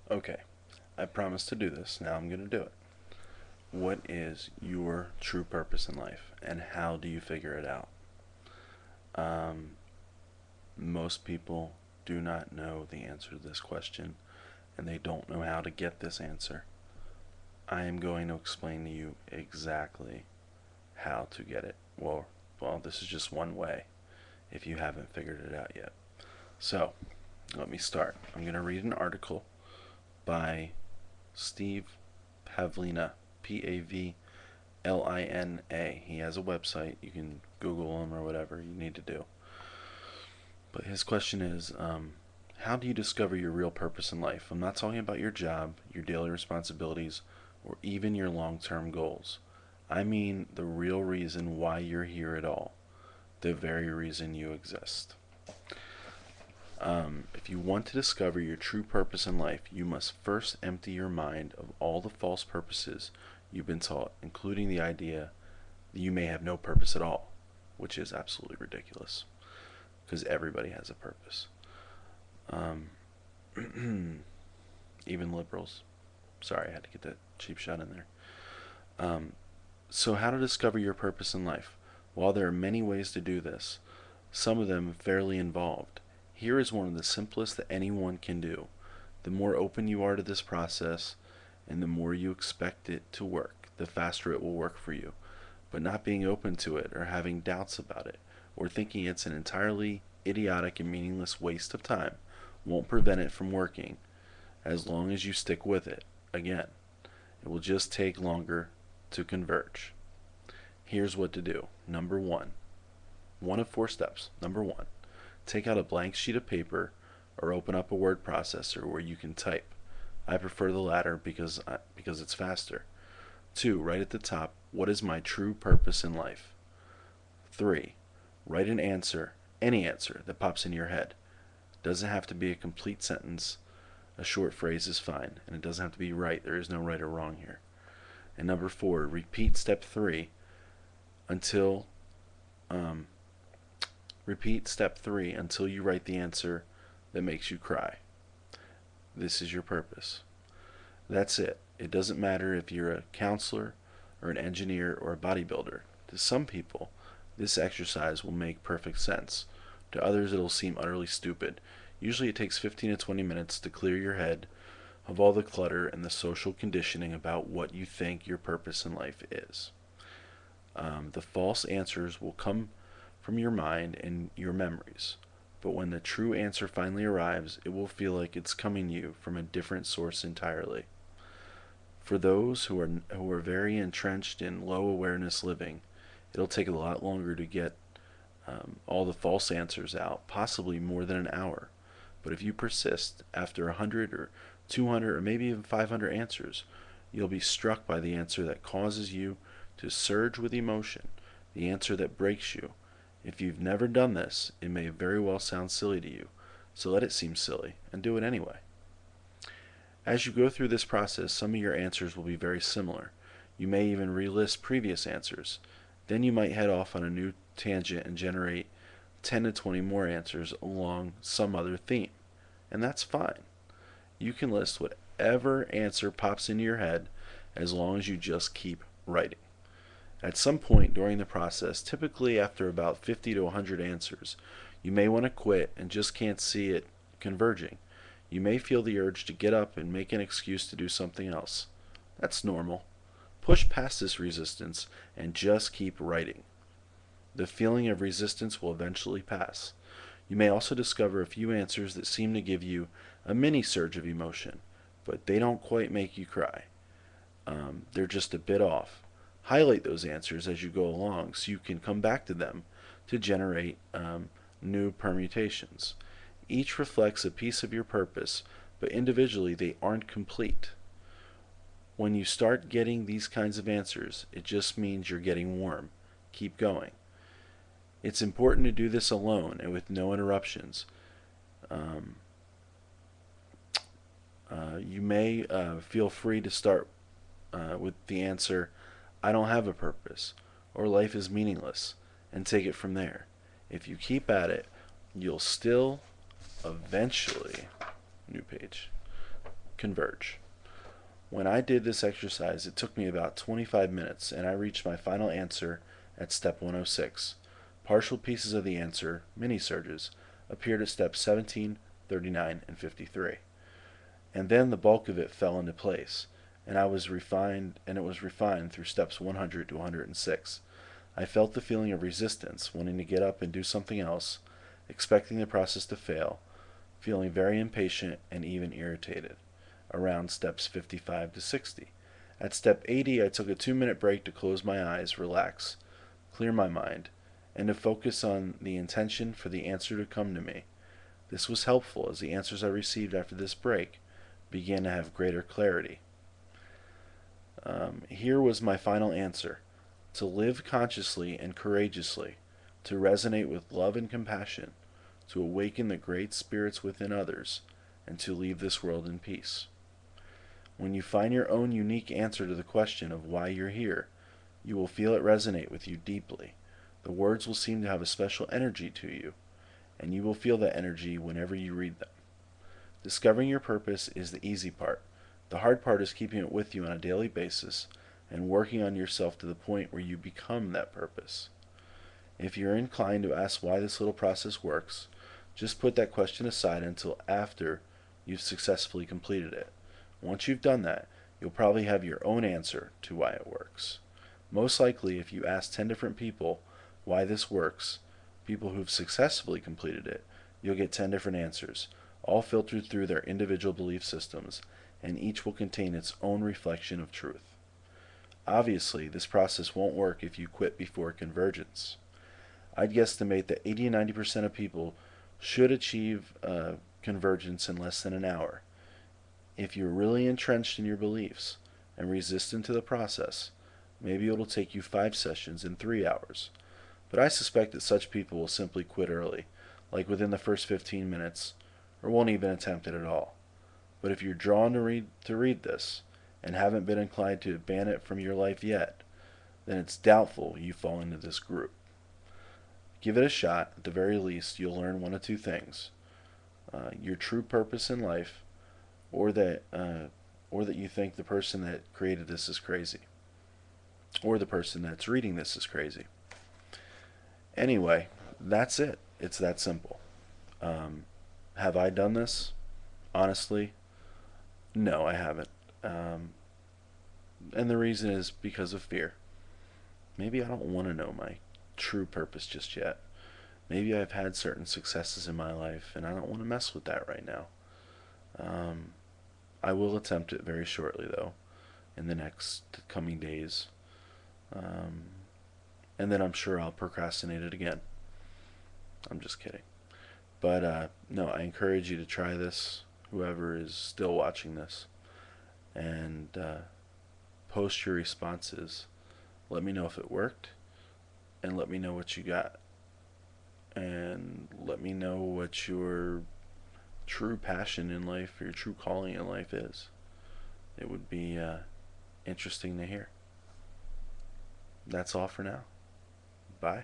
Okay, I promised to do this. Now I'm going to do it. What is your true purpose in life, and how do you figure it out? Um, Most people do not know the answer to this question, and they don't know how to get this answer. I am going to explain to you exactly how to get it. Well, this is just one way if you haven't figured it out yet. So, let me start. I'm going to read an article by Steve Pavlina, Pavlina. He has a website. You can Google him or whatever you need to do. But his question is, how do you discover your real purpose in life? I'm not talking about your job, your daily responsibilities, or even your long term goals. I mean the real reason why you're here at all, the very reason you exist. If you want to discover your true purpose in life, you must first empty your mind of all the false purposes you've been taught, including the idea that you may have no purpose at all, which is absolutely ridiculous because everybody has a purpose. Um, Even liberals. Sorry, I had to get that cheap shot in there. Um, so, how to discover your purpose in life? While there are many ways to do this, some of them fairly involved, here is one of the simplest that anyone can do. The more open you are to this process, and the more you expect it to work, the faster it will work for you. But not being open to it, or having doubts about it, or thinking it's an entirely idiotic and meaningless waste of time, won't prevent it from working as long as you stick with it. Again, it will just take longer to converge. Here's what to do. Number one of four steps. Number one, take out a blank sheet of paper or open up a word processor where you can type. I prefer the latter because it's faster. Two, write at the top, what is my true purpose in life? Three, write an answer, any answer that pops in your head. Doesn't have to be a complete sentence. A short phrase is fine, and it doesn't have to be right. There is no right or wrong here. And number four, repeat step three until um, repeat step three until you write the answer that makes you cry. This is your purpose. That's it. It doesn't matter if you're a counselor or an engineer or a bodybuilder. To some people, this exercise will make perfect sense. To others, it'll seem utterly stupid. Usually, it takes 15 to 20 minutes to clear your head of all the clutter and the social conditioning about what you think your purpose in life is. The false answers will come from your mind and your memories. But when the true answer finally arrives, it will feel like it's coming to you from a different source entirely. For those who are very entrenched in low awareness living, it'll take a lot longer to get all the false answers out, possibly more than an hour. But if you persist, after 100 or 200 or maybe even 500 answers, you'll be struck by the answer that causes you to surge with emotion, the answer that breaks you. If you've never done this, it may very well sound silly to you, so let it seem silly and do it anyway. As you go through this process, some of your answers will be very similar. You may even relist previous answers. Then you might head off on a new tangent and generate 10 to 20 more answers along some other theme. And that's fine. You can list whatever answer pops into your head as long as you just keep writing. At some point during the process, typically after about 50 to 100 answers, you may want to quit and just can't see it converging. You may feel the urge to get up and make an excuse to do something else. That's normal. Push past this resistance and just keep writing. The feeling of resistance will eventually pass. You may also discover a few answers that seem to give you a mini surge of emotion, but they don't quite make you cry. They're just a bit off. Highlight those answers as you go along so you can come back to them to generate new permutations. Each reflects a piece of your purpose, but individually they aren't complete. When you start getting these kinds of answers, it just means you're getting warm. Keep going. It's important to do this alone and with no interruptions. Um, you may feel free to start with the answer, I don't have a purpose, or life is meaningless, and take it from there. If you keep at it, you'll still eventually, new page, Converge. When I did this exercise, it took me about 25 minutes, and I reached my final answer at step 106. Partial pieces of the answer, mini surges, appeared at steps 17, 39, and 53. And then the bulk of it fell into place, and it was refined through steps 100 to 106. I felt the feeling of resistance, wanting to get up and do something else, expecting the process to fail, feeling very impatient and even irritated, around steps 55 to 60. At step 80, I took a 2-minute break to close my eyes, relax, clear my mind, and to focus on the intention for the answer to come to me. This was helpful as the answers I received after this break began to have greater clarity. Here was my final answer: to live consciously and courageously, to resonate with love and compassion, to awaken the great spirits within others, and to leave this world in peace. When you find your own unique answer to the question of why you're here, you will feel it resonate with you deeply. The words will seem to have a special energy to you, and you will feel that energy whenever you read them. Discovering your purpose is the easy part. The hard part is keeping it with you on a daily basis and working on yourself to the point where you become that purpose. If you're inclined to ask why this little process works, just put that question aside until after you've successfully completed it. Once you've done that, you'll probably have your own answer to why it works. Most likely, if you ask 10 different people why this works, people who've successfully completed it, you'll get 10 different answers, all filtered through their individual belief systems, and each will contain its own reflection of truth. Obviously, this process won't work if you quit before convergence. I'd guesstimate that 80 to 90% of people should achieve convergence in less than an hour. If you're really entrenched in your beliefs and resistant to the process, maybe it'll take you 5 sessions in 3 hours. But I suspect that such people will simply quit early, like within the first 15 minutes, or won't even attempt it at all. But if you're drawn to read this, and haven't been inclined to ban it from your life yet, then it's doubtful you fall into this group. Give it a shot. At the very least, you'll learn one of two things: your true purpose in life, or that you think the person that created this is crazy, or the person that's reading this is crazy. Anyway, that's it. It's that simple. Have I done this? Honestly, no, I haven't. And the reason is because of fear. Maybe I don't want to know my true purpose just yet. Maybe I've had certain successes in my life and I don't want to mess with that right now. I will attempt it very shortly, though, in the next coming days. And then I'm sure I'll procrastinate it again. I'm just kidding. But no, I encourage you to try this, whoever is still watching this, and post your responses. Let me know if it worked, and let me know what you got. And let me know what your true passion in life, or your true calling in life is. It would be interesting to hear. That's all for now. Bye.